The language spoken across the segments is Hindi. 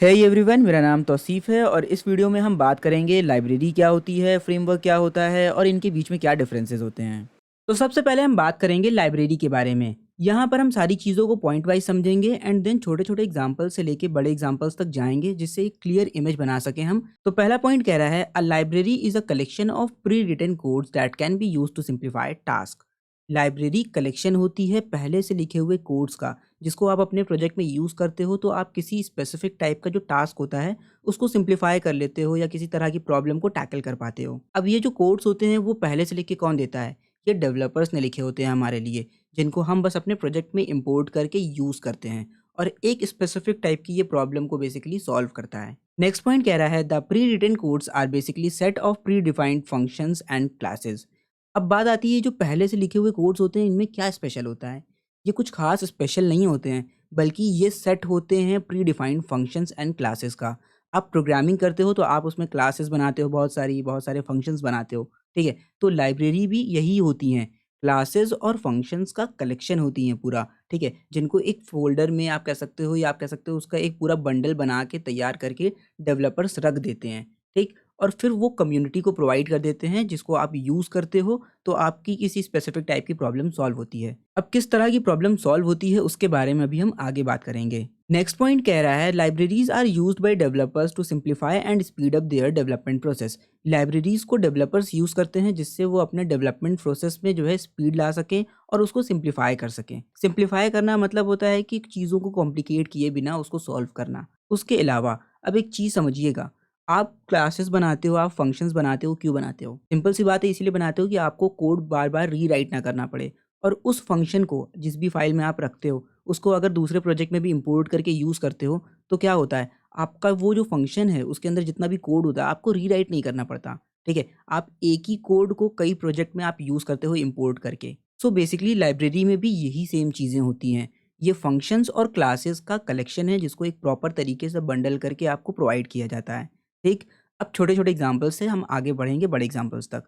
है एवरीवन, मेरा नाम तौसीफ़ है और इस वीडियो में हम बात करेंगे लाइब्रेरी क्या होती है, फ्रेमवर्क क्या होता है और इनके बीच में क्या डिफरेंसेस होते हैं। तो सबसे पहले हम बात करेंगे लाइब्रेरी के बारे में। यहाँ पर हम सारी चीज़ों को पॉइंट वाइज समझेंगे एंड देन छोटे छोटे एग्जाम्पल से लेके बड़े एग्जाम्पल्स तक जाएंगे जिससे एक क्लियर इमेज बना सकें हम। तो पहला पॉइंट कह रहा है a library is a collection of pre written codes that can be use to simplify task. Library collection होती है पहले से लिखे हुए कोड्स का, जिसको आप अपने प्रोजेक्ट में यूज़ करते हो तो आप किसी स्पेसिफिक टाइप का जो टास्क होता है उसको सिंप्लीफाई कर लेते हो या किसी तरह की प्रॉब्लम को टैकल कर पाते हो। अब ये जो कोड्स होते हैं वो पहले से लिख के कौन देता है? ये डेवलपर्स ने लिखे होते हैं हमारे लिए, जिनको हम बस अपने प्रोजेक्ट में इंपोर्ट करके यूज़ करते हैं और एक स्पेसिफिक टाइप की ये प्रॉब्लम को बेसिकली सॉल्व करता है। नेक्स्ट पॉइंट कह रहा है the pre written codes are basically set of predefined functions and classes. अब बात आती है जो पहले से लिखे हुए कोड्स होते हैं इनमें क्या स्पेशल होता है? ये कुछ खास स्पेशल नहीं होते हैं, बल्कि ये सेट होते हैं pre defined functions and classes का। आप प्रोग्रामिंग करते हो तो आप उसमें क्लासेस बनाते हो, बहुत सारे फंक्शंस बनाते हो, ठीक है? तो लाइब्रेरी भी यही होती हैं, क्लासेस और फंक्शंस का कलेक्शन होती हैं पूरा, ठीक है? जिनको एक फ़ोल्डर में आप कह सकते हो या आप कह सकते हो उसका एक पूरा बंडल बना के तैयार करके डेवलपर्स रख देते हैं, ठीक? और फिर वो कम्युनिटी को प्रोवाइड कर देते हैं जिसको आप यूज़ करते हो, तो आपकी किसी स्पेसिफिक टाइप की प्रॉब्लम सॉल्व होती है। अब किस तरह की प्रॉब्लम सॉल्व होती है उसके बारे में अभी हम आगे बात करेंगे। नेक्स्ट पॉइंट कह रहा है libraries are used by developers to simplify and speed up their development process. Libraries को डेवलपर्स यूज़ करते हैं जिससे वो अपने डेवलपमेंट प्रोसेस में जो है स्पीड ला सकें और उसको सिंप्लीफाई कर सकें। सिंप्लीफाई करना मतलब होता है कि चीज़ों को कॉम्प्लिकेट किए बिना उसको सॉल्व करना। उसके अलावा अब एक चीज़ समझिएगा, आप क्लासेस बनाते हो, आप फंक्शंस बनाते हो, क्यों बनाते हो? सिंपल सी बात है, इसीलिए बनाते हो कि आपको कोड बार-बार रीराइट ना करना पड़े और उस फंक्शन को जिस भी फाइल में आप रखते हो, उसको अगर दूसरे प्रोजेक्ट में भी इंपोर्ट करके यूज़ करते हो, तो क्या होता है, आपका वो जो फंक्शन है, उसके अंदर जितना भी कोड होता है, आपको रीराइट नहीं करना पड़ता, ठीक है? आप एक ही कोड को कई प्रोजेक्ट में आप यूज़ करते हो इंपोर्ट करके। सो बेसिकली लाइब्रेरी में भी यही सेम चीज़ें होती हैं। ये फंक्शंस और क्लासेस का कलेक्शन है जिसको एक प्रॉपर तरीके से बंडल करके आपको प्रोवाइड किया जाता है, ठीक? अब छोटे-छोटे एग्ज़ाम्पल से हम आगे बढ़ेंगे बड़े एग्ज़ाम्पल्स तक।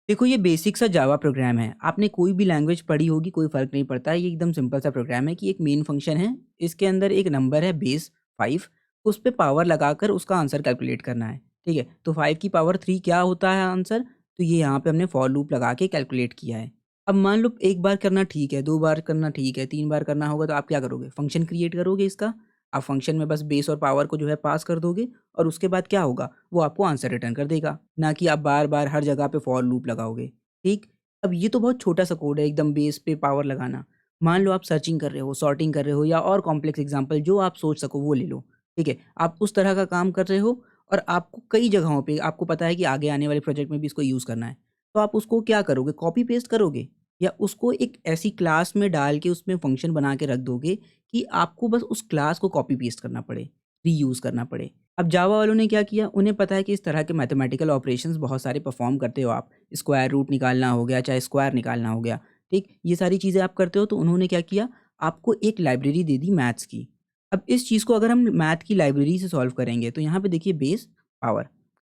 देखो ये बेसिक सा जावा प्रोग्राम है। आपने कोई भी लैंग्वेज पढ़ी होगी, कोई फ़र्क नहीं पड़ता। ये एकदम सिंपल सा प्रोग्राम है कि एक मेन फंक्शन है, इसके अंदर एक नंबर है बेस 5, उस पे पावर लगाकर उसका आंसर कैलकुलेट करना है, ठीक है? तो 5 की पावर 3 क्या होता है आंसर? तो ये यहाँ पे हमने फॉर लूप लगा के कैलकुलेट किया है। अब मान लो 1 बार करना ठीक है, 2 बार करना ठीक है, 3 बार करना होगा तो आप क्या करोगे? फंक्शन क्रिएट करोगे इसका। आप फंक्शन में बस बेस और पावर को जो है पास कर दोगे और उसके बाद क्या होगा? वो आपको आंसर रिटर्न कर देगा, ना कि आप बार-बार हर जगह पे फॉर लूप लगाओगे, ठीक? अब ये तो बहुत छोटा-सा कोड है एकदम बेस पे पावर लगाना। मान लो आप सर्चिंग कर रहे हो, सॉर्टिंग कर रहे हो या और कॉम्प्लेक्स एग्ज़ाम्पल जो आप सोच सको वो ले लो, ठीक है? आप उस तरह का काम कर रहे हो और आपको कई जगहों पे आपको पता है कि आगे आने वाले प्रोजेक्ट में भी इसको यूज़ करना है। तो आप उसको क्या करोगे? कॉपी पेस्ट करोगे या उसको एक ऐसी क्लास में डाल के उसमें फंक्शन बना के रख दोगे कि आपको बस उस क्लास को कॉपी पेस्ट करना पड़े, रीयूज़ करना पड़े। अब जावा वालों ने क्या किया, उन्हें पता है कि इस तरह के मैथमेटिकल ऑपरेशंस बहुत सारे परफ़ॉर्म करते हो आप। स्क्वायर रूट निकालना हो गया, चाहे स्क्वायर निकालना हो गया, ठीक? ये सारी चीज़ें आप करते हो तो उन्होंने क्या किया, आपको एक लाइब्रेरी दे दी मैथ्स की। अब इस चीज़ को अगर हम मैथ की लाइब्रेरी से सॉल्व करेंगे तो यहाँ पे देखिए बेस, पावर।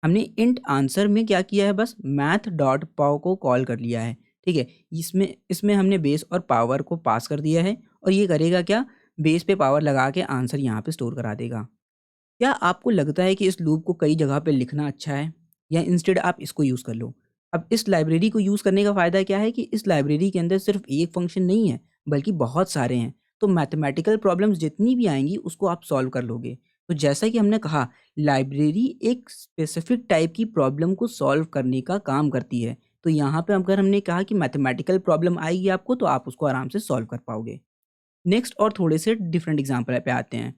हमने इंट आंसर में क्या किया है, बस मैथ डॉट पाव को कॉल कर लिया है, ठीक है? इसमें इसमें हमने बेस और पावर को पास कर दिया है और ये करेगा क्या, बेस पे पावर लगा के आंसर यहाँ पे स्टोर करा देगा। क्या आपको लगता है कि इस लूप को कई जगह पे लिखना अच्छा है या इंस्टेड आप इसको यूज़ कर लो? अब इस लाइब्रेरी को यूज़ करने का फ़ायदा क्या है कि इस लाइब्रेरी के अंदर सिर्फ़ एक फ़ंक्शन नहीं है, बल्कि बहुत सारे हैं। तो मैथमेटिकल प्रॉब्लम्स जितनी भी आएँगी उसको आप सॉल्व कर लोगे। तो जैसा कि हमने कहा, लाइब्रेरी एक स्पेसिफ़िक टाइप की प्रॉब्लम को सॉल्व करने का काम करती है। तो यहाँ पे अगर हमने कहा कि मैथमेटिकल प्रॉब्लम आएगी आपको तो आप उसको आराम से सॉल्व कर पाओगे। नेक्स्ट और थोड़े से डिफरेंट एग्जांपल पे आते हैं।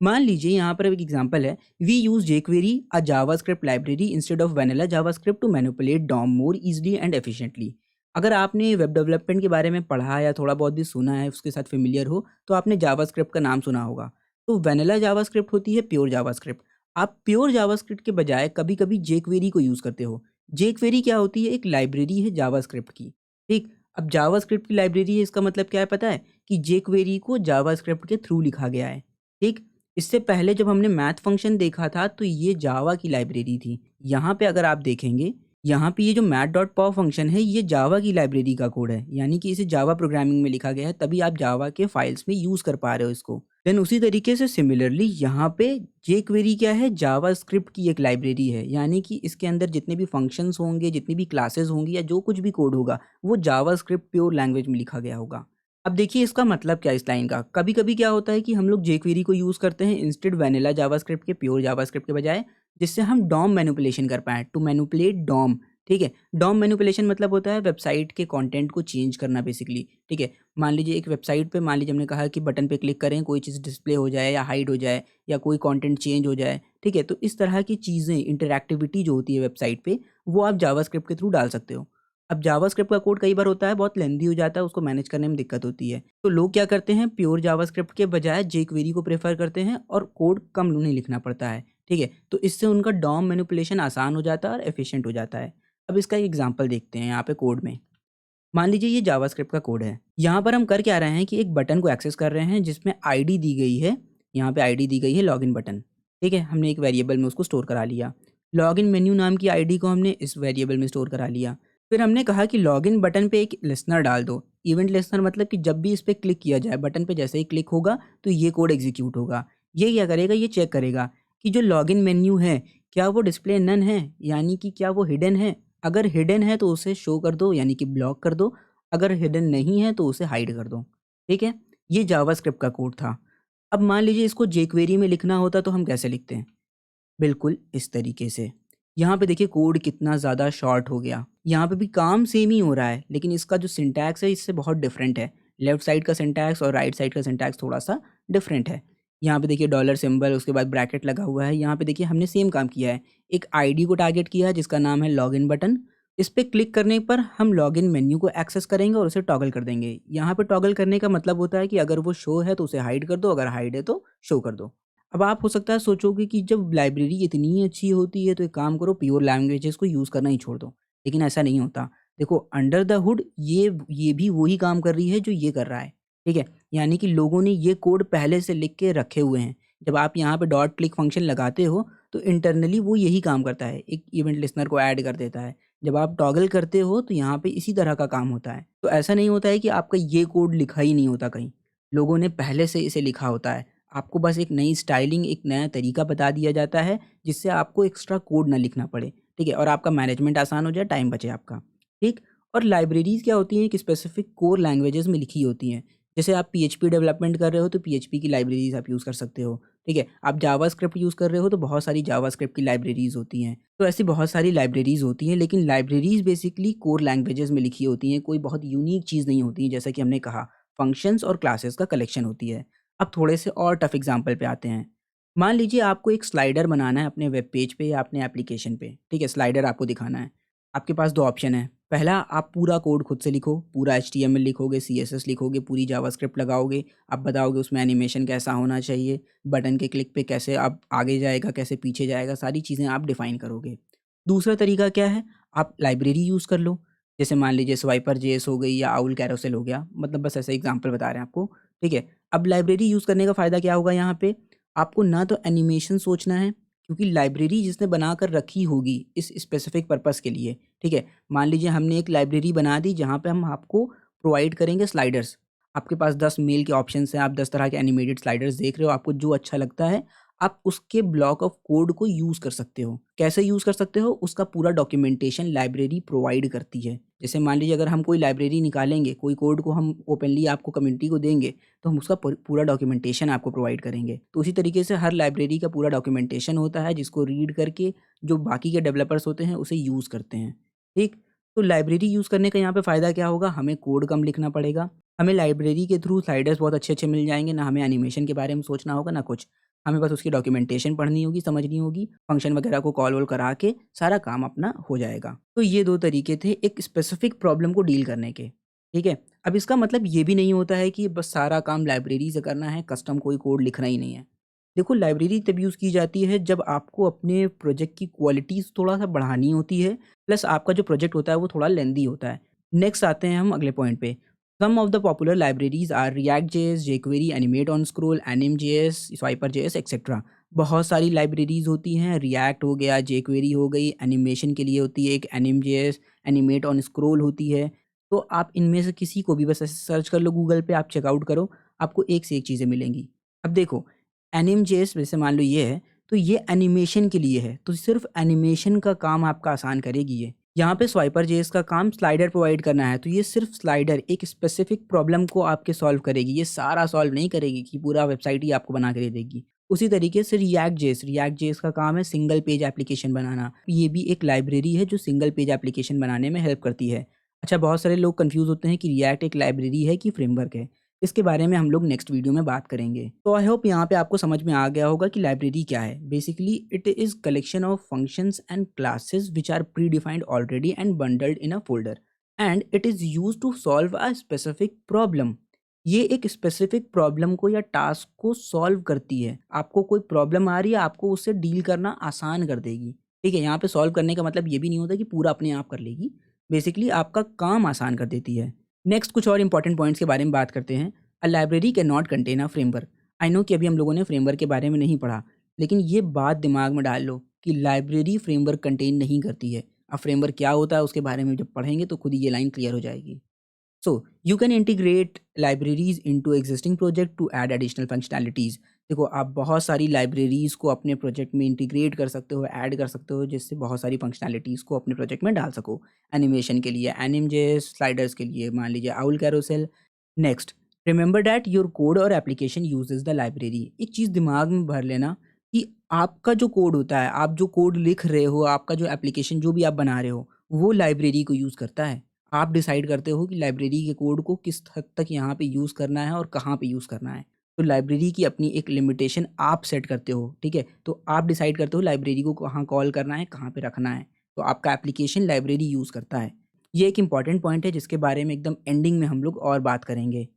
मान लीजिए यहाँ पर एक एग्जांपल है, we use jQuery a JavaScript library instead of vanilla JavaScript to manipulate DOM more easily and efficiently. अगर आपने वेब डेवलपमेंट के बारे में पढ़ा या थोड़ा बहुत भी सुना है, उसके साथ फेमिलियर हो, तो आपने जावास्क्रिप्ट का नाम सुना होगा। तो वैनिला जावास्क्रिप्ट होती है प्योर जावास्क्रिप्ट। आप प्योर जावास्क्रिप्ट के बजाय कभी-कभी jQuery को यूज़ करते हो। jQuery क्या होती है? एक लाइब्रेरी है जावास्क्रिप्ट की, ठीक? अब जावास्क्रिप्ट की लाइब्रेरी है, इसका मतलब क्या है पता है? कि jQuery को जावास्क्रिप्ट के थ्रू लिखा गया है, ठीक? इससे पहले जब हमने मैथ फंक्शन देखा था तो ये जावा की लाइब्रेरी थी। यहाँ पे अगर आप देखेंगे यहाँ पे ये जो math.pov फंक्शन है ये जावा की लाइब्रेरी का कोड है, यानी कि इसे जावा प्रोग्रामिंग में लिखा गया है, तभी आप जावा के फाइल्स में यूज़ कर पा रहे हो इसको। देन उसी तरीके से सिमिलरली यहाँ पे jQuery क्या है, जावास्क्रिप्ट की एक लाइब्रेरी है, यानी कि इसके अंदर जितने भी फंक्शंस होंगे, जितनी भी क्लासेस होंगी या जो कुछ भी कोड होगा, वो जावास्क्रिप्ट प्योर लैंग्वेज में लिखा गया होगा। अब देखिए इसका मतलब क्या है इस लाइन का। कभी-कभी क्या होता है कि हम लोग jQuery को यूज़ करते हैं इंस्टेड वैनिला जावास्क्रिप्ट के, प्योर जावास्क्रिप्ट के बजाय, जिससे हम डॉम मैनिपुलेशन कर पाएँ, टू मैनिपुलेट डॉम, ठीक है? डॉम मैनिपुलेशन मतलब होता है वेबसाइट के कंटेंट को चेंज करना बेसिकली, ठीक है? मान लीजिए एक वेबसाइट पे, मान लीजिए हमने कहा कि बटन पे क्लिक करें, कोई चीज़ डिस्प्ले हो जाए या हाइड हो जाए या कोई कंटेंट चेंज हो जाए, ठीक है? तो इस तरह की चीज़ें, इंटरैक्टिविटी जो होती है वेबसाइट पे, वो आप जावास्क्रिप्ट के थ्रू डाल सकते हो। अब जावास्क्रिप्ट का कोड कई बार होता है बहुत लेंदी हो जाता है, उसको मैनेज करने में दिक्कत होती है। तो लोग क्या करते हैं, प्योर जावास्क्रिप्ट के बजाय jQuery को प्रेफ़र करते हैं और कोड कम उन्हें लिखना पड़ता है, ठीक है? तो इससे उनका डॉम मैनिपुलेशन आसान हो जाता है और एफिशिएंट हो जाता है। अब इसका एक एग्जांपल देखते हैं यहाँ पे कोड में। मान लीजिए ये जावास्क्रिप्ट का कोड है। यहाँ पर हम कर क्या रहे हैं कि एक बटन को एक्सेस कर रहे हैं जिसमें आईडी दी गई है। यहाँ पे आईडी दी गई है लॉगिन बटन। ठीक है? हमने एक वेरिएबल में उसको स्टोर करा लिया। लॉगिन मेन्यू नाम की आईडी को हमने इस वेरिएबल में स्टोर करा लिया। फिर हमने कहा कि लॉगिन बटन पे एक लिस्नर डाल दो। इवेंट लिस्नर मतलब कि जब भी इस पे क्लिक किया जाए, बटन पे जैसे ही क्लिक होगा तो ये कोड एग्जीक्यूट होगा। ये क्या करेगा, ये चेक करेगा कि जो लॉगिन मेन्यू है, क्या वो डिस्प्ले नन है? यानी कि क्या वो हिडन है? अगर हिडन है तो उसे शो कर दो, यानी कि ब्लॉक कर दो। अगर हिडन नहीं है तो उसे हाइड कर दो। ठीक है? ये जावास्क्रिप्ट का कोड था। अब मान लीजिए इसको jQuery में लिखना होता तो हम कैसे लिखते हैं? बिल्कुल इस तरीके से। यहाँ पे देखिए कोड कितना ज़्यादा शॉर्ट हो गया। यहाँ पे भी काम सेम ही हो रहा है, लेकिन इसका जो सिंटैक्स है इससे बहुत डिफरेंट है। लेफ्ट साइड का सिंटैक्स और राइट साइड का सिंटैक्स थोड़ा-सा डिफरेंट है। यहाँ पे देखिए डॉलर सिंबल, उसके बाद ब्रैकेट लगा हुआ है। यहाँ पे देखिए हमने सेम काम किया है। एक आईडी को टारगेट किया है जिसका नाम है लॉगिन बटन। इस पे क्लिक करने पर हम लॉगिन मेन्यू को एक्सेस करेंगे और उसे टॉगल कर देंगे। यहाँ पे टॉगल करने का मतलब होता है कि अगर वो शो है तो उसे हाइड कर दो, अगर हाइड है तो शो कर दो। अब आप हो सकता है सोचोगे कि जब लाइब्रेरी इतनी अच्छी होती है तो एक काम करो, प्योर लैंग्वेजेस को यूज़ करना ही छोड़ दो। लेकिन ऐसा नहीं होता। देखो अंडर द हुड ये भी वही काम कर रही है जो ये कर रहा है। ठीक है? यानी कि लोगों ने ये कोड पहले से लिख के रखे हुए हैं। जब आप यहाँ पे डॉट क्लिक फंक्शन लगाते हो तो इंटरनली वो यही काम करता है। एक इवेंट लिस्नर को ऐड कर देता है। जब आप टॉगल करते हो तो यहाँ पे इसी तरह का काम होता है। तो ऐसा नहीं होता है कि आपका ये कोड लिखा ही नहीं होता कहीं। लोगों ने पहले से इसे लिखा होता है। आपको बस एक नई स्टाइलिंग, एक नया तरीका बता दिया जाता है, जिससे आपको एक्स्ट्रा कोड ना लिखना पड़े, ठीक है? और आपका मैनेजमेंट आसान हो जाए, टाइम बचे आपका, ठीक? और लाइब्रेरीज़ क्या होती हैं, एक स्पेसिफिक कोर लैंग्वेजेज़ में लिखी होती हैं। जैसे आप पीएचपी डेवलपमेंट कर रहे हो, तो पीएचपी की लाइब्रेरीज़ आप यूज़ कर सकते हो, ठीक है? आप जावास्क्रिप्ट यूज़ कर रहे हो, तो बहुत सारी जावास्क्रिप्ट की लाइब्रेरीज़ होती हैं। तो ऐसी बहुत सारी लाइब्रेरीज़ होती हैं, लेकिन लाइब्रेरीज़ बेसिकली कोर लैंग्वेजेज़ में लिखी होती हैं, कोई बहुत यूनिक चीज़ नहीं होती है, जैसा कि हमने कहा, फंक्शंस और क्लासेस का कलेक्शन होती है। अब थोड़े से और टफ एग्जांपल पे आते हैं। मान लीजिए आपको एक स्लाइडर बनाना है अपने वेब पेज पे या अपने एप्लीकेशन पे, ठीक है? स्लाइडर आपको दिखाना है। आपके पास 2 ऑप्शन है। पहला, आप पूरा कोड खुद से लिखो, पूरा एचटीएमएल लिखोगे, सीएसएस लिखोगे, पूरी जावास्क्रिप्ट लगाओगे। आप बताओगे उसमें एनिमेशन कैसा होना चाहिए, बटन के क्लिक पे कैसे आप आगे जाएगा, कैसे पीछे जाएगा, सारी चीज़ें आप डिफ़ाइन करोगे। दूसरा तरीका क्या है, आप लाइब्रेरी यूज़ कर लो। जैसे मान लीजिए स्वाइपर जेएस हो गई या आउल कैरोसेल हो गया, मतलब बस ऐसा एग्जांपल बता रहे हैं आपको, ठीक है? अब लाइब्रेरी यूज़ करने का फ़ायदा क्या होगा यहाँ पे, आपको ना तो एनिमेशन सोचना है, क्योंकि लाइब्रेरी जिसने बनाकर रखी होगी इस स्पेसिफिक पर्पस के लिए, ठीक है? मान लीजिए हमने एक लाइब्रेरी बना दी जहाँ पे हम आपको प्रोवाइड करेंगे स्लाइडर्स। आपके पास 10 मेल के ऑप्शंस हैं, आप 10 तरह के एनिमेटेड स्लाइडर्स देख रहे हो, आपको जो अच्छा लगता है, आप उसके ब्लॉक ऑफ कोड को यूज़ कर सकते हो। कैसे यूज़ कर सकते हो? उसका पूरा डॉक्यूमेंटेशन लाइब्रेरी प्रोवाइड करती है। जैसे मान लीजिए अगर हम कोई लाइब्रेरी निकालेंगे, कोई कोड को हम ओपनली आपको कम्युनिटी को देंगे, तो हम उसका पूरा डॉक्यूमेंटेशन आपको प्रोवाइड करेंगे। तो उसी तरीके से हर लाइब्रेरी का पूरा डॉक्यूमेंटेशन होता है, जिसको रीड करके जो बाकी के डेवलपर्स होते हैं उसे यूज़ करते हैं, ठीक? तो लाइब्रेरी यूज़ करने का यहाँ पे फ़ायदा क्या होगा, हमें कोड कम लिखना पड़ेगा, हमें लाइब्रेरी के थ्रू स्लाइडर्स बहुत अच्छे-अच्छे मिल जाएँगे, ना हमें एनिमेशन के बारे में सोचना होगा, ना कुछ। हमें बस उसकी डॉक्यूमेंटेशन पढ़नी होगी, समझनी होगी, फंक्शन वगैरह को कॉल वॉल करा के सारा काम अपना हो जाएगा। तो ये 2 तरीके थे एक स्पेसिफिक प्रॉब्लम को डील करने के, ठीक है? अब इसका मतलब ये भी नहीं होता है कि बस सारा काम लाइब्रेरी से करना है, कस्टम कोई कोड लिखना ही नहीं है। देखो लाइब्रेरी तब यूज़ की जाती है जब आपको अपने प्रोजेक्ट की क्वालिटीज़ थोड़ा-सा बढ़ानी होती है, प्लस आपका जो प्रोजेक्ट होता है वो थोड़ा लेंदी होता है। नेक्स्ट आते हैं हम अगले पॉइंट पे। Some of the popular libraries are React JS, jQuery, animate on scroll, एनिम.js, स्वाइपर जेएस एक्सेट्रा। बहुत सारी लाइब्रेरीज़ होती हैं, रिएक्ट हो गया, जेक्वेरी हो गई, एनिमेशन के लिए होती है एक एनिम.जेएस, एनिमेट ऑन स्क्रोल होती है। तो आप इनमें से किसी को भी बस ऐसे सर्च कर लो गूगल पे, आप चेकआउट करो, आपको एक से एक चीज़ें मिलेंगी। अब देखो, एनिम.जेएस जैसे मान लो ये है, तो ये एनिमेशन के लिए है, तो सिर्फ़ एनिमेशन का काम आपका आसान करेगी ये। यहाँ पे स्वाइपर जेएस का काम स्लाइडर प्रोवाइड करना है, तो ये सिर्फ़ स्लाइडर एक स्पेसिफ़िक प्रॉब्लम को आपके सॉल्व करेगी, ये सारा सॉल्व नहीं करेगी कि पूरा वेबसाइट ही आपको बना के दे देगी। उसी तरीके से रिएक्ट जेएस का काम है सिंगल पेज एप्लीकेशन बनाना। ये भी एक लाइब्रेरी है जो सिंगल पेज एप्लीकेशन बनाने में हेल्प करती है। अच्छा, बहुत सारे लोग कंफ्यूज होते हैं कि रिएक्ट एक लाइब्रेरी है कि फ्रेमवर्क है। इसके बारे में हम लोग नेक्स्ट वीडियो में बात करेंगे। तो आई होप यहाँ पे आपको समझ में आ गया होगा कि लाइब्रेरी क्या है। Basically it is collection of functions and classes which are predefined already and bundled in a folder and it is use to solve a specific problem. ये एक स्पेसिफिक प्रॉब्लम को या टास्क को सॉल्व करती है। आपको कोई प्रॉब्लम आ रही है, आपको उससे डील करना आसान कर देगी। ठीक है? यहाँ पे सॉल्व करने का मतलब ये भी नहीं होता कि पूरा अपने आप कर लेगी। बेसिकली आपका काम आसान कर देती है। नेक्स्ट कुछ और इंपॉर्टेंट पॉइंट्स के बारे में बात करते हैं। A library can not contain a framework. I know कि अभी हम लोगों ने फ्रेमवर्क के बारे में नहीं पढ़ा, लेकिन ये बात दिमाग में डाल लो कि लाइब्रेरी फ्रेमवर्क कंटेन नहीं करती है। अब फ्रेमवर्क क्या होता है उसके बारे में जब पढ़ेंगे तो खुद ही ये लाइन क्लियर हो जाएगी। So you can integrate libraries into existing project to add additional functionalities. देखो, आप बहुत सारी लाइब्रेरीज को अपने प्रोजेक्ट में इंटीग्रेट कर सकते हो, ऐड कर सकते हो, जिससे बहुत सारी फंक्शनैलिटीज़ को अपने प्रोजेक्ट में डाल सको। एनिमेशन के लिए एनिम.जेएस, स्लाइडर्स के लिए मान लीजिए owl carousel. Next, remember that your code और एप्लीकेशन यूजेस द लाइब्रेरी। एक चीज़ दिमाग में भर लेना कि आपका जो कोड होता है, आप जो कोड लिख रहे हो, आपका जो एप्लीकेशन जो भी आप बना रहे हो, वो लाइब्रेरी को यूज़ करता है। आप डिसाइड करते हो कि लाइब्रेरी के कोड को किस हद तक यहाँ पे यूज़ करना है और कहाँ पे यूज़ करना है। तो लाइब्रेरी की अपनी एक लिमिटेशन आप सेट करते हो, ठीक है? तो आप डिसाइड करते हो लाइब्रेरी को कहाँ कॉल करना है, कहाँ पे रखना है। तो आपका एप्लीकेशन लाइब्रेरी यूज़ करता है। ये एक इम्पॉर्टेंट पॉइंट है जिसके बारे में एकदम एंडिंग में हम लोग और बात करेंगे।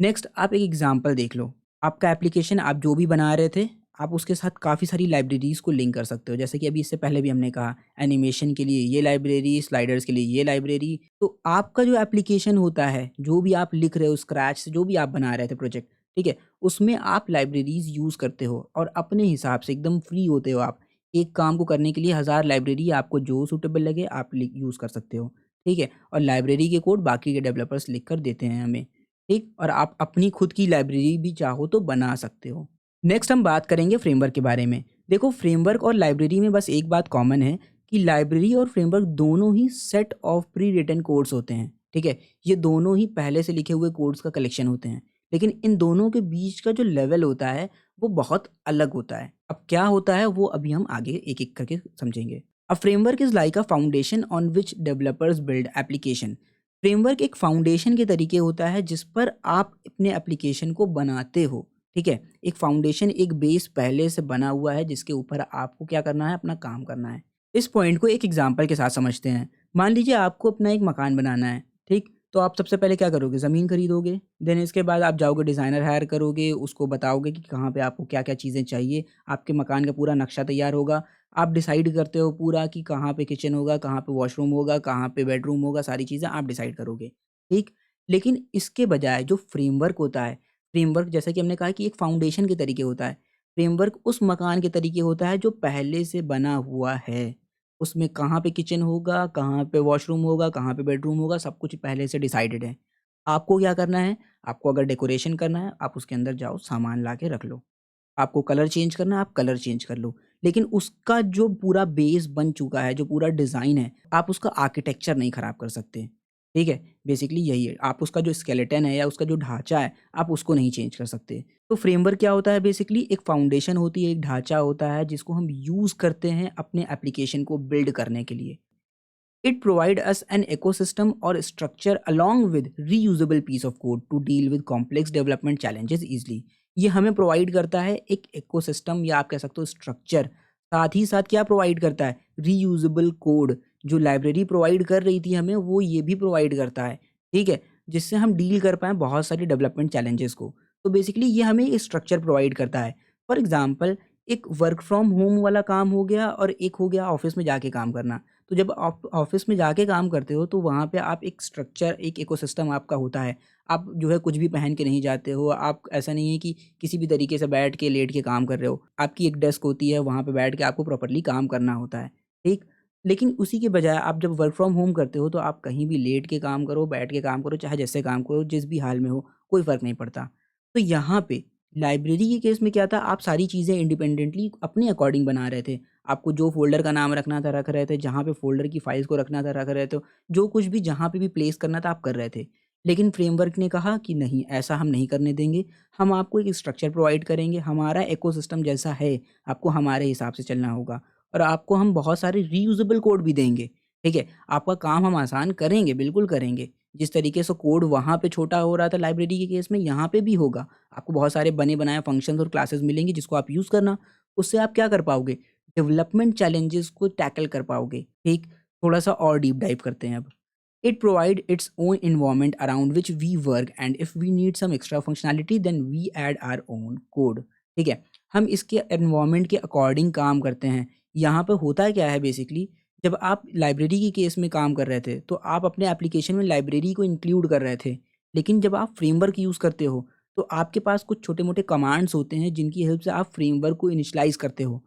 नेक्स्ट, आप एक एग्जांपल देख लो। आपका एप्लीकेशन आप जो भी बना रहे थे, आप उसके साथ काफ़ी सारी लाइब्रेरीज़ को लिंक कर सकते हो। जैसे कि अभी इससे पहले भी हमने कहा, एनिमेशन के लिए ये लाइब्रेरी, स्लाइडर्स के लिए ये लाइब्रेरी। तो आपका जो एप्लीकेशन होता है, जो भी आप लिख रहे हो स्क्रैच से, जो भी आप बना रहे थे प्रोजेक्ट, ठीक है? उसमें आप लाइब्रेरीज़ यूज़ करते हो और अपने हिसाब से एकदम फ्री होते हो आप। एक काम को करने के लिए हज़ार लाइब्रेरी, आपको जो सूटेबल लगे आप यूज़ कर सकते हो, ठीक है? और लाइब्रेरी के कोड बाकी के डेवलपर्स लिख कर देते हैं हमें। ठीक? और आप अपनी खुद की लाइब्रेरी भी चाहो तो बना सकते हो। नेक्स्ट हम बात करेंगे फ्रेमवर्क के बारे में। देखो, फ्रेमवर्क और लाइब्रेरी में बस एक बात कॉमन है कि लाइब्रेरी और फ्रेमवर्क दोनों ही set of pre written codes होते हैं, ठीक है? ये दोनों ही पहले से लिखे हुए कोड्स का कलेक्शन होते हैं। लेकिन इन दोनों के बीच का जो लेवल होता है, वो बहुत अलग होता है। अब क्या होता है वो अभी हम आगे एक-एक करके समझेंगे। A framework is like a foundation on which developers build application. Framework एक फाउंडेशन के तरीके होता है जिस पर आप अपने एप्लीकेशन को बनाते हो, ठीक है? एक फाउंडेशन, एक बेस पहले से बना हुआ है जिसके ऊपर आपको क्या करना है, अपना काम करना है। इस पॉइंट को एक एग्जांपल के साथ समझते हैं। मान लीजिए आपको अपना एक मकान बनाना है, ठीक? तो आप सबसे पहले क्या करोगे? ज़मीन खरीदोगे, देन इसके बाद आप जाओगे डिज़ाइनर हायर करोगे, उसको बताओगे कि कहाँ पे आपको क्या-क्या चीज़ें चाहिए, आपके मकान का पूरा नक्शा तैयार होगा। आप डिसाइड करते हो पूरा कि कहाँ पे किचन होगा, कहाँ पे वॉशरूम होगा, कहाँ पे बेडरूम होगा, सारी चीज़ें आप डिसाइड करोगे, ठीक? लेकिन इसके बजाय जो फ्रेमवर्क होता है, फ्रेमवर्क जैसा कि हमने कहा कि एक फाउंडेशन के तरीके होता है। फ्रेमवर्क उस मकान के तरीके होता है जो पहले से बना हुआ है। उसमें कहाँ पे किचन होगा, कहाँ पे वॉशरूम होगा, कहाँ पे बेडरूम होगा, सब कुछ पहले से डिसाइडेड है। आपको क्या करना है, आपको अगर डेकोरेशन करना है, आप उसके अंदर जाओ, सामान ला के रख लो। आपको कलर चेंज करना है, आप कलर चेंज कर लो। लेकिन उसका जो पूरा बेस बन चुका है, जो पूरा डिज़ाइन है, आप उसका आर्किटेक्चर नहीं खराब कर सकते। ठीक है? बेसिकली यही है। आप उसका जो स्केलेटन है या उसका जो ढाँचा है, आप उसको नहीं चेंज कर सकते। तो फ्रेमवर्क क्या होता है बेसिकली, एक फाउंडेशन होती है, एक ढाँचा होता है जिसको हम यूज़ करते हैं अपने एप्लीकेशन को बिल्ड करने के लिए। It provide us an ecosystem or structure along with reusable piece of code to deal with complex development challenges easily. ये हमें प्रोवाइड करता है एक इकोसिस्टम या आप कह सकते हो स्ट्रक्चर। साथ ही साथ क्या प्रोवाइड करता है? Reusable code. जो लाइब्रेरी प्रोवाइड कर रही थी हमें, वो ये भी प्रोवाइड करता है, ठीक है? जिससे हम डील कर पाएँ बहुत सारी डेवलपमेंट चैलेंजेस को। तो बेसिकली ये हमें एक स्ट्रक्चर प्रोवाइड करता है। फॉर एग्ज़ाम्पल, एक वर्क फ्रॉम होम वाला काम हो गया और एक हो गया ऑफ़िस में जाके काम करना। तो जब आप ऑफ़िस में जाके काम करते हो तो वहाँ पे आप एक स्ट्रक्चर, एक इकोसिस्टम आपका होता है। आप जो है कुछ भी पहन के नहीं जाते हो, आप ऐसा नहीं है कि किसी भी तरीके से बैठ के, लेट के काम कर रहे हो। आपकी एक डेस्क होती है, वहाँ पे बैठ के आपको प्रॉपर्ली काम करना होता है, ठीक? लेकिन उसी के बजाय आप जब वर्क फ्रॉम होम करते हो, तो आप कहीं भी लेट के काम करो, बैठ के काम करो, चाहे जैसे काम करो, जिस भी हाल में हो, कोई फ़र्क नहीं पड़ता। तो यहाँ पे लाइब्रेरी के केस में क्या था, आप सारी चीज़ें इंडिपेंडेंटली अपने अकॉर्डिंग बना रहे थे। आपको जो फ़ोल्डर का नाम रखना था, रख रहे थे, जहाँ पे फ़ोल्डर की फ़ाइल्स को रखना था, रख रहे थे। जो कुछ भी जहाँ पे भी प्लेस करना था, आप कर रहे थे। लेकिन फ्रेमवर्क ने कहा कि नहीं, ऐसा हम नहीं करने देंगे। हम आपको एक स्ट्रक्चर प्रोवाइड करेंगे, हमारा इकोसिस्टम जैसा है, आपको हमारे हिसाब से चलना होगा और आपको हम बहुत सारे रीयूजेबल कोड भी देंगे, ठीक है? आपका काम हम आसान करेंगे, बिल्कुल करेंगे। जिस तरीके से कोड वहाँ पे छोटा हो रहा था लाइब्रेरी के केस में, यहाँ पे भी होगा। आपको बहुत सारे बने-बनाए फंक्शंस और क्लासेस मिलेंगी जिसको आप यूज़ करना। उससे आप क्या कर पाओगे? डेवलपमेंट चैलेंजेस को टैकल कर पाओगे, ठीक? थोड़ा-सा और डीप डाइव करते हैं अब। It provide its own environment around which we work and if we need some extra functionality then we add our own code। ठीक है? हम इसके एनवायरनमेंट के अकॉर्डिंग काम करते हैं। यहाँ पे होता क्या है बेसिकली, जब आप लाइब्रेरी के केस में काम कर रहे थे, तो आप अपने एप्लीकेशन में लाइब्रेरी को इंक्लूड कर रहे थे। लेकिन जब आप फ्रेमवर्क यूज़ करते हो, तो आपके पास कुछ छोटे-मोटे कमांड्स होते हैं जिनकी हेल्प से आप फ्रेमवर्क को इनिशियलाइज़ करते हो।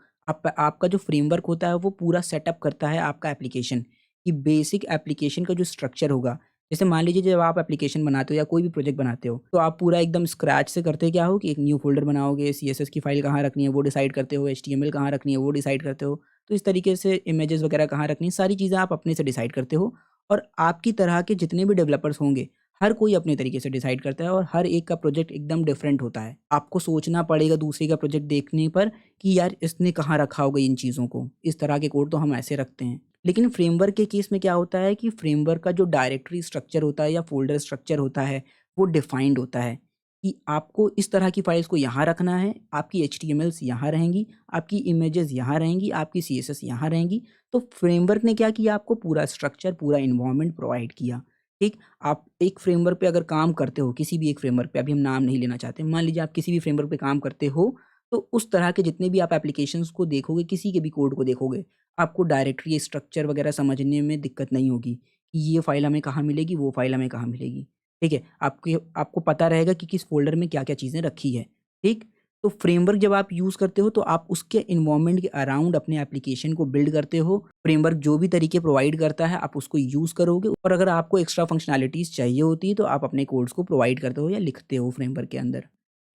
आपका जो फ्रेमवर्क होता है वो पूरा सेटअप करता है आपका एप्लीकेशन। कि बेसिक एप्लीकेशन का जो स्ट्रक्चर होगा, जैसे मान लीजिए जब आप एप्लीकेशन बनाते हो या कोई भी प्रोजेक्ट बनाते हो, तो आप पूरा एकदम स्क्रैच से करते क्या हो कि एक न्यू फ़ोल्डर बनाओगे, सीएसएस की फ़ाइल कहाँ रखनी है वो डिसाइड करते हो, एचटीएमएल कहाँ रखनी है वो डिसाइड करते हो। तो इस तरीके से इमेजेस वगैरह कहाँ रखनी है, सारी चीज़ें आप अपने से डिसाइड करते हो और आपकी तरह के जितने भी डेवलपर्स होंगे, हर कोई अपने तरीके से डिसाइड करता है और हर एक का प्रोजेक्ट एकदम डिफरेंट होता है। आपको सोचना पड़ेगा दूसरे का प्रोजेक्ट देखने पर कि यार इसने कहाँ रखा होगा इन चीज़ों को, इस तरह के कोड तो हम ऐसे रखते हैं। लेकिन फ्रेमवर्क के केस में क्या होता है कि फ्रेमवर्क का जो डायरेक्टरी स्ट्रक्चर होता है या फ़ोल्डर स्ट्रक्चर होता है, वो डिफाइंड होता है कि आपको इस तरह की फ़ाइल्स को यहाँ रखना है, आपकी एचटीएमएल्स यहाँ रहेंगी, आपकी इमेजेस यहाँ रहेंगी, आपकी सीएसएस यहाँ रहेंगी। तो फ्रेमवर्क ने क्या किया, आपको पूरा स्ट्रक्चर, पूरा एनवायरनमेंट प्रोवाइड किया, ठीक? आप एक फ्रेमवर्क पे अगर काम करते हो, किसी भी एक फ्रेमवर्क पे, अभी हम नाम नहीं लेना चाहते, मान लीजिए आप किसी भी फ्रेमवर्क पे काम करते हो, तो उस तरह के जितने भी आप एप्लीकेशंस को देखोगे, किसी के भी कोड को देखोगे, आपको डायरेक्टरी स्ट्रक्चर वगैरह समझने में दिक्कत नहीं होगी कि ये फ़ाइल हमें कहाँ मिलेगी, वो फ़ाइल हमें कहाँ मिलेगी, ठीक है? आपको पता रहेगा कि किस फ़ोल्डर में क्या-क्या चीज़ें रखी है, ठीक? तो फ्रेमवर्क जब आप यूज़ करते हो, तो आप उसके एनवायरनमेंट के अराउंड अपने एप्लीकेशन को बिल्ड करते हो। फ्रेमवर्क जो भी तरीके प्रोवाइड करता है, आप उसको यूज़ करोगे और अगर आपको एक्स्ट्रा फंक्शनैलिटीज़ चाहिए होती है, तो आप अपने कोड्स को प्रोवाइड करते हो या लिखते हो फ्रेमवर्क के अंदर।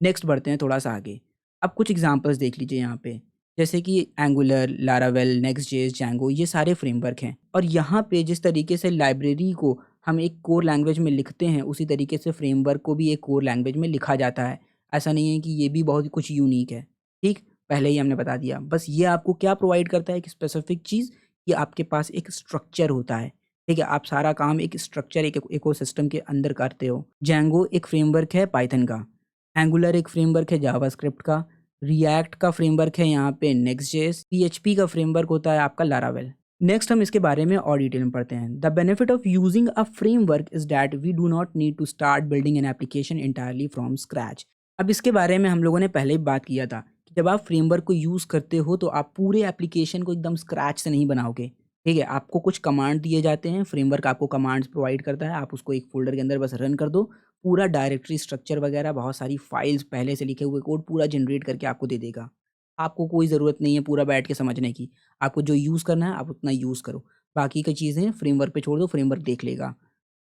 नेक्स्ट बढ़ते हैं थोड़ा-सा आगे। अब कुछ एग्ज़ाम्पल्स देख लीजिए यहाँ पे। जैसे कि एंगुलर, लारावेल, नेक्स्ट.जेएस, जैंगो ये सारे फ्रेमवर्क हैं और यहाँ पे जिस तरीके से लाइब्रेरी को हम एक कोर लैंग्वेज में लिखते हैं, उसी तरीके से फ्रेमवर्क को भी एक कोर लैंग्वेज में लिखा जाता है। ऐसा नहीं है कि ये भी बहुत कुछ यूनिक है, ठीक? पहले ही हमने बता दिया। बस ये आपको क्या प्रोवाइड करता है, एक स्पेसिफिक चीज़ कि आपके पास एक स्ट्रक्चर होता है, ठीक है? आप सारा काम एक स्ट्रक्चर, एक इकोसिस्टम के अंदर करते हो। जैंगो एक फ्रेमवर्क है पाइथन का, एंगुलर एक फ्रेमवर्क है जावास्क्रिप्ट का, रिएक्ट का फ्रेमवर्क है यहाँ पे नेक्स्ट.जेएस, पीएचपी का फ्रेमवर्क होता है आपका लारावेल। नेक्स्ट हम इसके बारे में और डिटेल में पढ़ते हैं। The benefit of using a framework is that we do not need to start building an application entirely from scratch. अब इसके बारे में हम लोगों ने पहले ही बात किया था कि जब आप फ्रेमवर्क को यूज़ करते हो तो आप पूरे एप्लीकेशन को एकदम स्क्रैच से नहीं बनाओगे, ठीक है? आपको कुछ कमांड दिए जाते हैं, फ्रेमवर्क आपको कमांड्स प्रोवाइड करता है, आप उसको एक फ़ोल्डर के अंदर बस रन कर दो, पूरा डायरेक्टरी स्ट्रक्चर वगैरह बहुत सारी फाइल्स पहले से लिखे हुए कोड पूरा जनरेट करके आपको दे देगा। आपको कोई ज़रूरत नहीं है पूरा बैठ के समझने की, आपको जो यूज़ करना है आप उतना यूज़ करो, बाकी की चीज़ें फ्रेमवर्क पे छोड़ दो, फ्रेमवर्क देख लेगा,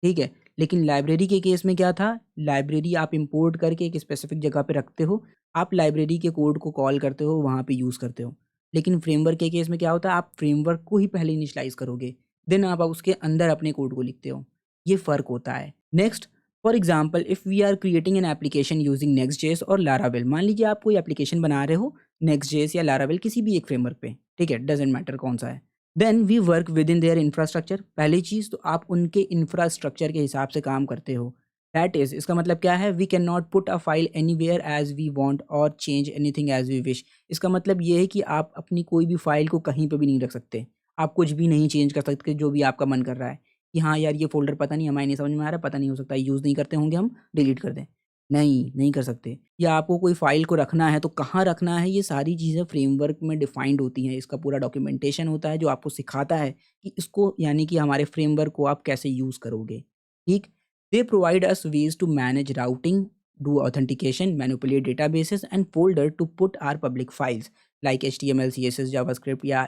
ठीक है? लेकिन लाइब्रेरी के केस में क्या था, लाइब्रेरी आप इम्पोर्ट करके एक स्पेसिफिक जगह पे रखते हो, आप लाइब्रेरी के कोड को कॉल करते हो, वहाँ पे यूज़ करते हो। लेकिन फ्रेमवर्क के केस में क्या होता है, आप फ्रेमवर्क को ही पहले इनिशियलाइज़ करोगे, देन आप उसके अंदर अपने कोड को लिखते हो, ये फ़र्क होता है। Next, for example if we are creating an application using Next JS और लारावेल, मान लीजिए आप कोई एप्लीकेशन बना रहे हो नेक्स्ट.जेएस या लारावेल किसी भी एक फ्रेमवर्क पे, ठीक है? डज़न्ट मैटर कौन-सा है। Then we work within their infrastructure, पहली चीज़ तो आप उनके इंफ्रास्ट्रक्चर के हिसाब से काम करते हो। दैट इज़ इसका मतलब क्या है, we can not put a file anywhere as we want और change anything as we wish. इसका मतलब ये है कि आप अपनी कोई भी फाइल को कहीं पे भी नहीं रख सकते। आप कुछ भी नहीं चेंज कर सकते जो भी आपका मन कर रहा है, कि हाँ यार ये फ़ोल्डर पता नहीं हमारे नहीं समझ में आ रहा है, पता नहीं हो सकता है यूज़ नहीं करते होंगे हम, डिलीट कर दें। नहीं, नहीं कर सकते। या आपको कोई फ़ाइल को रखना है तो कहाँ रखना है, ये सारी चीज़ें फ्रेमवर्क में डिफ़ाइंड होती हैं। इसका पूरा डॉक्यूमेंटेशन होता है जो आपको सिखाता है कि इसको यानी कि हमारे फ्रेमवर्क को आप कैसे यूज़ करोगे, ठीक? They provide us ways to manage routing, do authentication, manipulate databases and folder to put our public files like HTML, CSS, JavaScript या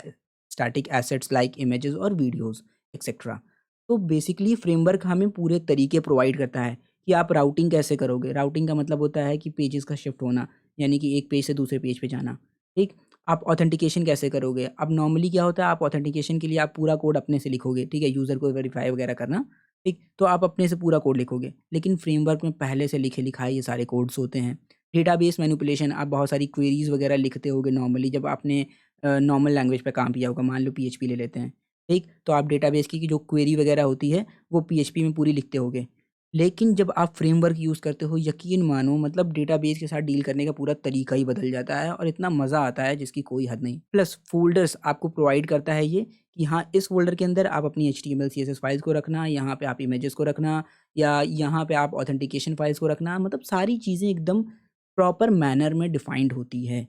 static assets like images और videos etc. तो बेसिकली फ्रेमवर्क हमें पूरे तरीके प्रोवाइड करता है कि आप राउटिंग कैसे करोगे। राउटिंग का मतलब होता है कि पेजेस का शिफ्ट होना, यानी कि एक पेज से दूसरे पेज पे जाना। ठीक, आप ऑथेंटिकेशन कैसे करोगे। अब नॉर्मली क्या होता है, आप ऑथेंटिकेशन के लिए आप पूरा कोड अपने से लिखोगे, ठीक है, यूज़र को वेरीफाई वगैरह करना, ठीक, तो आप अपने से पूरा कोड लिखोगे। लेकिन फ्रेमवर्क में पहले से लिखे लिखाए ये सारे कोड्स होते हैं। डेटाबेस मैनिपुलेशन, आप बहुत सारी क्वेरीज वगैरह लिखते होगे नॉर्मली जब आपने नॉर्मल लैंग्वेज पे काम किया होगा। मान लो पीएचपी ले लेते हैं, ठीक, तो आप डेटाबेस की जो क्वेरी वगैरह होती है वो पीएचपी में पूरी लिखते होगे। लेकिन जब आप फ्रेमवर्क यूज़ करते हो, यकीन मानो मतलब डेटाबेस के साथ डील करने का पूरा तरीका ही बदल जाता है और इतना मज़ा आता है जिसकी कोई हद नहीं। प्लस फ़ोल्डर्स आपको प्रोवाइड करता है ये कि हाँ, इस फ़ोल्डर के अंदर आप अपनी एचटीएमएल सीएसएस फाइल्स को रखना, यहाँ पे आप इमेजेस को रखना या यहाँ पे आप ऑथेंटिकेशन फाइल्स को रखना, मतलब सारी चीज़ें एकदम प्रॉपर मैनर में डिफाइंड होती है।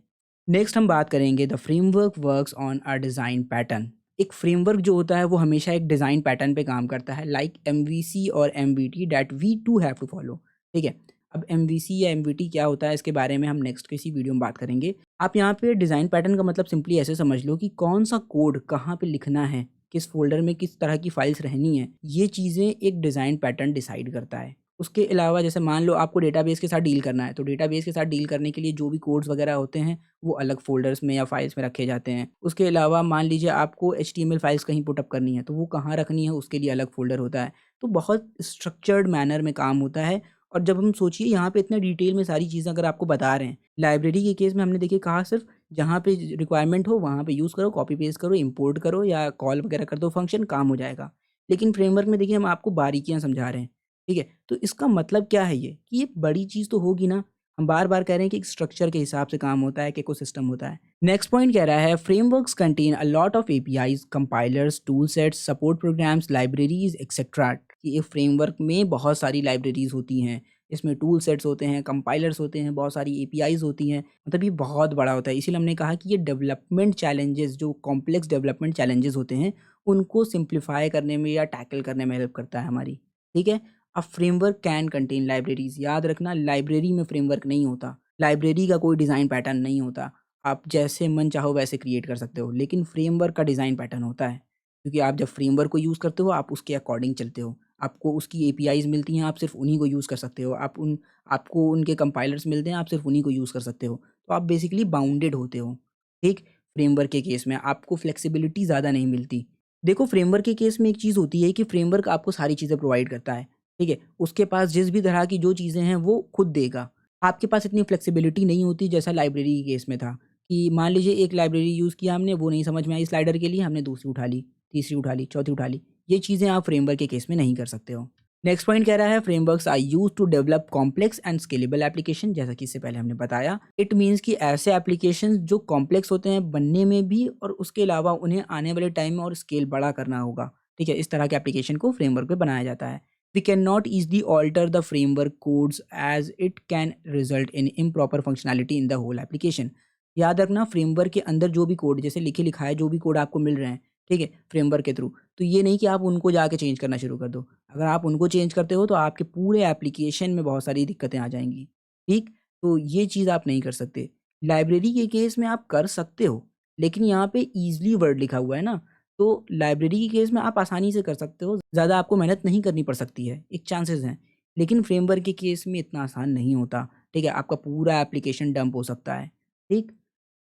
नेक्स्ट हम बात करेंगे the framework works on a design pattern. एक फ्रेमवर्क जो होता है वो हमेशा एक डिज़ाइन पैटर्न पे काम करता है लाइक एमवीसी और MVT that we to have to follow. ठीक है, अब एमवीसी या एमवीटी क्या होता है इसके बारे में हम नेक्स्ट किसी वीडियो में बात करेंगे। आप यहाँ पे डिज़ाइन पैटर्न का मतलब सिंपली ऐसे समझ लो कि कौन सा कोड कहाँ पे लिखना है, किस फोल्डर में किस तरह की फाइल्स रहनी है, ये चीज़ें एक डिज़ाइन पैटर्न डिसाइड करता है। उसके अलावा जैसे मान लो आपको डेटाबेस के साथ डील करना है, तो डेटाबेस के साथ डील करने के लिए जो भी कोड्स वगैरह होते हैं वो अलग फ़ोल्डर्स में या फाइल्स में रखे जाते हैं। उसके अलावा मान लीजिए आपको एचटीएमएल फाइल्स कहीं पुट अप करनी है, तो वो कहाँ रखनी है उसके लिए अलग फ़ोल्डर होता है। तो बहुत स्ट्रक्चर्ड मैनर में काम होता है। और जब हम सोचिए यहाँ पे इतना डिटेल में सारी चीज़ें अगर आपको बता रहे हैं, लाइब्रेरी के केस में हमने देखिए कहा सिर्फ जहाँ पे रिक्वायरमेंट हो वहाँ पे यूज़ करो, कॉपी पेस्ट करो, इम्पोर्ट करो या कॉल वगैरह कर दो फंक्शन, काम हो जाएगा। लेकिन फ्रेमवर्क में देखिए हम आपको बारीकियाँ समझा रहे हैं, ठीक है? तो इसका मतलब क्या है ये कि ये बड़ी चीज़ तो होगी ना। हम बार-बार कह रहे हैं कि एक स्ट्रक्चर के हिसाब से काम होता है, एक इकोसिस्टम होता है। नेक्स्ट पॉइंट कह रहा है frameworks contain a lot of APIs, compilers, tool sets, support programs, libraries etcetera. कि ये फ्रेमवर्क में बहुत सारी लाइब्रेरीज़ होती हैं, इसमें टूल सेट्स होते हैं, कंपाइलर्स होते हैं, बहुत सारी एपीआईज़ होती हैं, मतलब ये बहुत बड़ा होता है। इसीलिए हमने कहा कि ये डेवलपमेंट चैलेंजेस, जो कॉम्प्लेक्स डेवलपमेंट चैलेंजेस होते हैं, उनको सिम्प्लीफाई करने में या टैकल करने में हेल्प करता है हमारी, ठीक है? A framework can contain libraries, याद रखना लाइब्रेरी में फ्रेमवर्क नहीं होता। लाइब्रेरी का कोई डिज़ाइन पैटर्न नहीं होता। आप जैसे मन चाहो वैसे क्रिएट कर सकते हो, लेकिन फ्रेमवर्क का डिज़ाइन पैटर्न होता है। क्योंकि आप जब फ्रेमवर्क को यूज़ करते हो, आप उसके अकॉर्डिंग चलते हो। आपको उसकी एपीआईज़ मिलती हैं, आप सिर्फ़ उन्हीं को यूज़ कर सकते हो। आपको उनके कंपाइलर्स मिलते हैं, आप सिर्फ़ उन्हीं को यूज़ कर सकते हो। तो आप बेसिकली बाउंडेड होते हो, ठीक? फ्रेमवर्क के केस में आपको फ्लेक्सिबिलिटी ज़्यादा नहीं मिलती। देखो फ्रेमवर्क के केस में एक चीज़ होती है कि फ्रेमवर्क आपको सारी चीज़ें प्रोवाइड करता है, ठीक है? उसके पास जिस भी तरह की जो चीज़ें हैं वो खुद देगा। आपके पास इतनी फ्लेक्सिबिलिटी नहीं होती जैसा लाइब्रेरी के केस में था, कि मान लीजिए एक लाइब्रेरी यूज़ किया हमने, वो नहीं समझ में आई स्लाइडर के लिए, हमने दूसरी उठा ली, तीसरी उठा ली, चौथी उठा ली। ये चीज़ें आप फ्रेमवर्क के केस में नहीं कर सकते हो। नेक्स्ट पॉइंट कह रहा है frameworks are used to develop complex and scalable application, जैसा कि इससे पहले हमने बताया। इट मीन्स कि ऐसे एप्लीकेशन जो कॉम्प्लेक्स होते हैं बनने में भी, और उसके अलावा उन्हें आने वाले टाइम में और स्केल बड़ा करना होगा, ठीक है? इस तरह के एप्लीकेशन को फ्रेमवर्क पे बनाया जाता है। We can not easily alter the framework codes as it can result in improper functionality in the whole application. याद रखना फ्रेमवर्क के अंदर जो भी कोड जैसे लिखे लिखाए जो भी कोड आपको मिल रहे हैं, ठीक है, फ्रेमवर्क के थ्रू, तो ये नहीं कि आप उनको जाके चेंज करना शुरू कर दो। अगर आप उनको चेंज करते हो तो आपके पूरे एप्लीकेशन में बहुत सारी दिक्कतें आ जाएँगी, ठीक? तो ये चीज़ आप नहीं कर सकते। लाइब्रेरी के केस में आप कर सकते हो, लेकिन यहाँ पे ईज़िली वर्ड लिखा हुआ है ना, तो लाइब्रेरी के केस में आप आसानी से कर सकते हो, ज़्यादा आपको मेहनत नहीं करनी पड़ सकती है, एक चांसेस हैं। लेकिन फ्रेमवर्क के केस में इतना आसान नहीं होता, ठीक है? आपका पूरा एप्लीकेशन डंप हो सकता है, ठीक?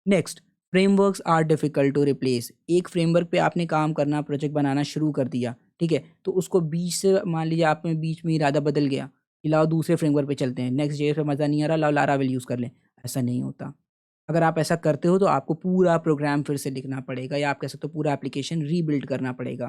Next, frameworks are difficult to replace. एक फ्रेमवर्क पे आपने काम करना, प्रोजेक्ट बनाना शुरू कर दिया, ठीक है? तो उसको बीच से मान लीजिए आप में बीच में इरादा बदल गया कि लाओ दूसरे फ्रेमवर्क पे चलते हैं, नेक्स्ट जेएस पे मज़ा नहीं आ रहा, लाओ लारावेल यूज़ कर लें, ऐसा नहीं होता। अगर आप ऐसा करते हो तो आपको पूरा प्रोग्राम फिर से लिखना पड़ेगा या आप कह सकते हो पूरा एप्लीकेशन रीबिल्ड करना पड़ेगा।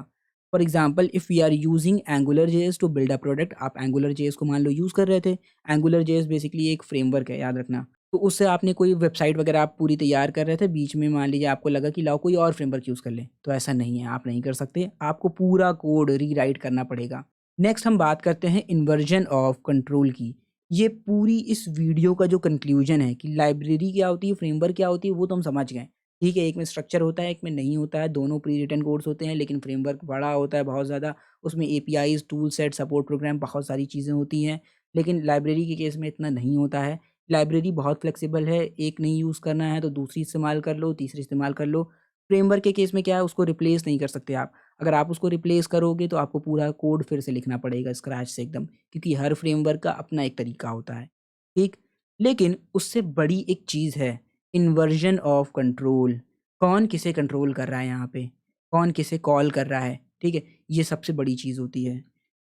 For example if we are using Angular JS to build a product, आप एंगुलर जेएस को मान लो यूज़ कर रहे थे। एंगुलर जेएस बेसिकली एक फ्रेमवर्क है, याद रखना। तो उससे आपने कोई वेबसाइट वगैरह आप पूरी तैयार कर रहे थे, बीच में मान लीजिए आपको लगा कि लाओ कोई और फ्रेमवर्क यूज़ कर लें, तो ऐसा नहीं है, आप नहीं कर सकते, आपको पूरा कोड रीराइट करना पड़ेगा। नेक्स्ट हम बात करते हैं इन्वर्जन ऑफ कंट्रोल की। ये पूरी इस वीडियो का जो कंक्लूजन है कि लाइब्रेरी क्या होती है, फ्रेमवर्क क्या होती है, वो तो हम समझ गए। ठीक है, एक में स्ट्रक्चर होता है, एक में नहीं होता है, दोनों प्री रिटन कोड्स होते हैं, लेकिन फ्रेमवर्क बड़ा होता है बहुत ज़्यादा, उसमें APIs, tool set, support program बहुत सारी चीज़ें होती हैं, लेकिन लाइब्रेरी के केस में इतना नहीं होता है। लाइब्रेरी बहुत फ्लेक्सिबल है, एक नहीं यूज़ करना है तो दूसरी इस्तेमाल कर लो, तीसरी इस्तेमाल कर लो। फ्रेमवर्क के केस में क्या है, उसको रिप्लेस नहीं कर सकते आप। अगर आप उसको रिप्लेस करोगे तो आपको पूरा कोड फिर से लिखना पड़ेगा स्क्रैच से एकदम, क्योंकि हर फ्रेमवर्क का अपना एक तरीका होता है, ठीक? लेकिन उससे बड़ी एक चीज़ है, इन्वर्जन ऑफ कंट्रोल। कौन किसे कंट्रोल कर रहा है यहाँ पे, कौन किसे कॉल कर रहा है, ठीक है? ये सबसे बड़ी चीज़ होती है।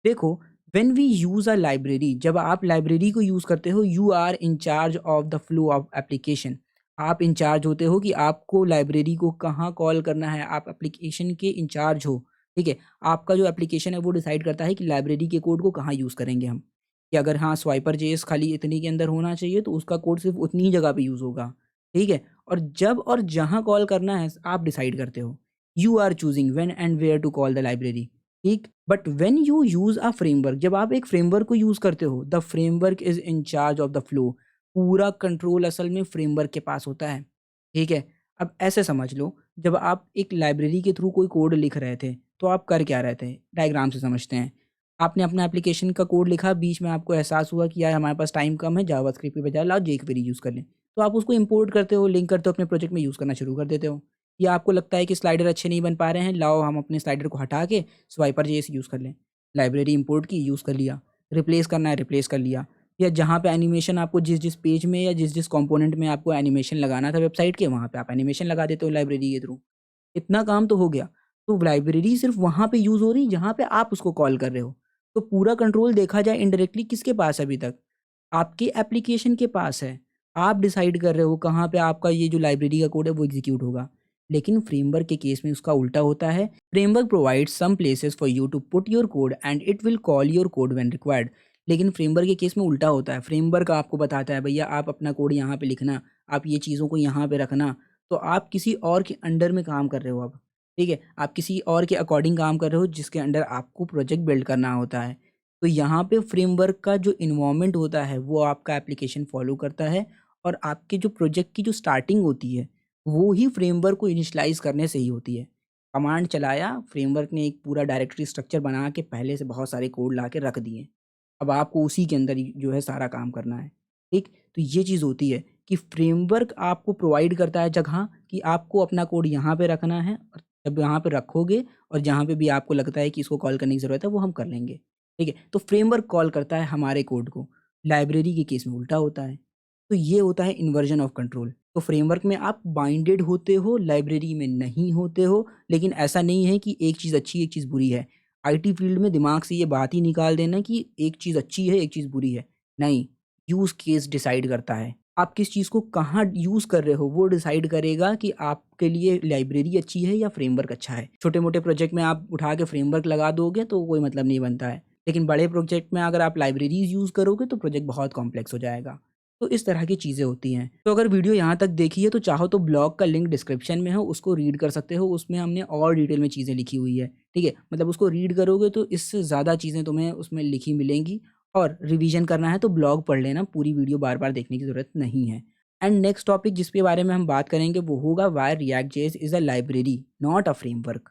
देखो, when we use a library, जब आप लाइब्रेरी को यूज़ करते हो, you are in charge of the flow of application. आप इन चार्ज होते हो कि आपको लाइब्रेरी को कहाँ कॉल करना है, आप एप्लीकेशन के इंचार्ज हो, ठीक है? आपका जो एप्लीकेशन है वो डिसाइड करता है कि लाइब्रेरी के कोड को कहाँ यूज़ करेंगे हम। कि अगर हाँ, स्वाइपर जेएस खाली इतने के अंदर होना चाहिए तो उसका कोड सिर्फ़ उतनी ही जगह पे यूज़ होगा, ठीक है? और जब और जहाँ कॉल करना है आप डिसाइड करते हो। You are choosing when and where to call the library, ठीक? But when you use a framework, जब आप एक फ्रेमवर्क को यूज़ करते हो, the framework is in charge of the flow. पूरा कंट्रोल असल में फ्रेमवर्क के पास होता है, ठीक है? अब ऐसे समझ लो, जब आप एक लाइब्रेरी के थ्रू कोई कोड लिख रहे थे, तो आप कर क्या रहे थे? डायग्राम से समझते हैं। आपने अपना एप्लीकेशन का कोड लिखा, बीच में आपको एहसास हुआ कि यार हमारे पास टाइम कम है, जावास्क्रिप्ट के बजाय लाओ jQuery यूज़ कर लें। तो आप उसको इम्पोर्ट करते हो, लिंक करते हो, अपने प्रोजेक्ट में यूज़ करना शुरू कर देते हो। या आपको लगता है कि स्लाइडर अच्छे नहीं बन पा रहे हैं, लाओ हम अपने स्लाइडर को हटा के स्वाइपर जेएस यूज़ कर लें। लाइब्रेरी इम्पोर्ट की, यूज़ कर लिया। रिप्लेस करना है, रिप्लेस कर लिया। या जहाँ पे एनिमेशन आपको जिस-जिस पेज में या जिस-जिस कंपोनेंट में आपको एनिमेशन लगाना था वेबसाइट के, वहाँ पे आप एनिमेशन लगा देते हो लाइब्रेरी के थ्रू। इतना काम तो हो गया। तो लाइब्रेरी सिर्फ़ वहाँ पे यूज़ हो रही है जहाँ पे आप उसको कॉल कर रहे हो। तो पूरा कंट्रोल देखा जाए इनडायरेक्टली किसके पास है अभी तक? आपके एप्लीकेशन के पास है। आप डिसाइड कर रहे हो कहाँ पे आपका ये जो लाइब्रेरी का कोड है वो एग्ज़ीक्यूट होगा। लेकिन फ्रेमवर्क के केस में उसका उल्टा होता है। Framework provides some places for you to put your code and it will call your code when required. लेकिन फ्रेमवर्क के केस में उल्टा होता है। फ्रेमवर्क आपको बताता है भैया आप अपना कोड यहाँ पे लिखना, आप ये चीज़ों को यहाँ पे रखना। तो आप किसी और के अंडर में काम कर रहे हो अब, ठीक है? आप किसी और के अकॉर्डिंग काम कर रहे हो जिसके अंडर आपको प्रोजेक्ट बिल्ड करना होता है। तो यहाँ पे फ्रेमवर्क का जो एनवायरनमेंट होता है वो आपका एप्लीकेशन फॉलो करता है और आपके जो प्रोजेक्ट की जो स्टार्टिंग होती है, वो ही फ्रेमवर्क को इनिशियलाइज़ करने से ही होती है। कमांड चलाया, फ्रेमवर्क ने एक पूरा डायरेक्टरी स्ट्रक्चर बना के पहले से बहुत सारे कोड ला के रख दिए। अब आपको उसी के अंदर ही जो है सारा काम करना है, ठीक? तो ये चीज़ होती है कि फ्रेमवर्क आपको प्रोवाइड करता है जगह कि आपको अपना कोड यहाँ पे रखना है और जब यहाँ पे रखोगे और जहाँ पे भी आपको लगता है कि इसको कॉल करने की ज़रूरत है, वो हम कर लेंगे, ठीक है? तो फ्रेमवर्क कॉल करता है हमारे कोड को, लाइब्रेरी के केस में उल्टा होता है। तो ये होता है इन्वर्जन ऑफ कंट्रोल। तो फ्रेमवर्क में आप बाइंडेड होते हो, लाइब्रेरी में नहीं होते हो, लेकिन ऐसा नहीं है कि एक चीज़ अच्छी, एक चीज़ बुरी है। आईटी फील्ड में दिमाग से ये बात ही निकाल देना कि एक चीज़ अच्छी है, एक चीज़ बुरी है। नहीं, यूज़ केस डिसाइड करता है। आप किस चीज़ को कहाँ यूज़ कर रहे हो, वो डिसाइड करेगा कि आपके लिए लाइब्रेरी अच्छी है या फ्रेमवर्क अच्छा है। छोटे-मोटे प्रोजेक्ट में आप उठा के फ्रेमवर्क लगा दोगे तो कोई मतलब नहीं बनता है। लेकिन बड़े प्रोजेक्ट में अगर आप लाइब्रेरीज़ यूज़ करोगे तो प्रोजेक्ट बहुत कॉम्प्लेक्स हो जाएगा। तो इस तरह की चीज़ें होती हैं। तो अगर वीडियो यहाँ तक देखी है तो चाहो तो ब्लॉग का लिंक डिस्क्रिप्शन में है, उसको रीड कर सकते हो। उसमें हमने और डिटेल में चीज़ें लिखी हुई है, ठीक है? मतलब उसको रीड करोगे तो इससे ज़्यादा चीज़ें तुम्हें उसमें लिखी मिलेंगी और रिवीजन करना है तो ब्लॉग पढ़ लेना, पूरी वीडियो बार-बार देखने की ज़रूरत नहीं है। एंड नेक्स्ट टॉपिक जिसके बारे में हम बात करेंगे वो होगा why react JS is a library not a framework.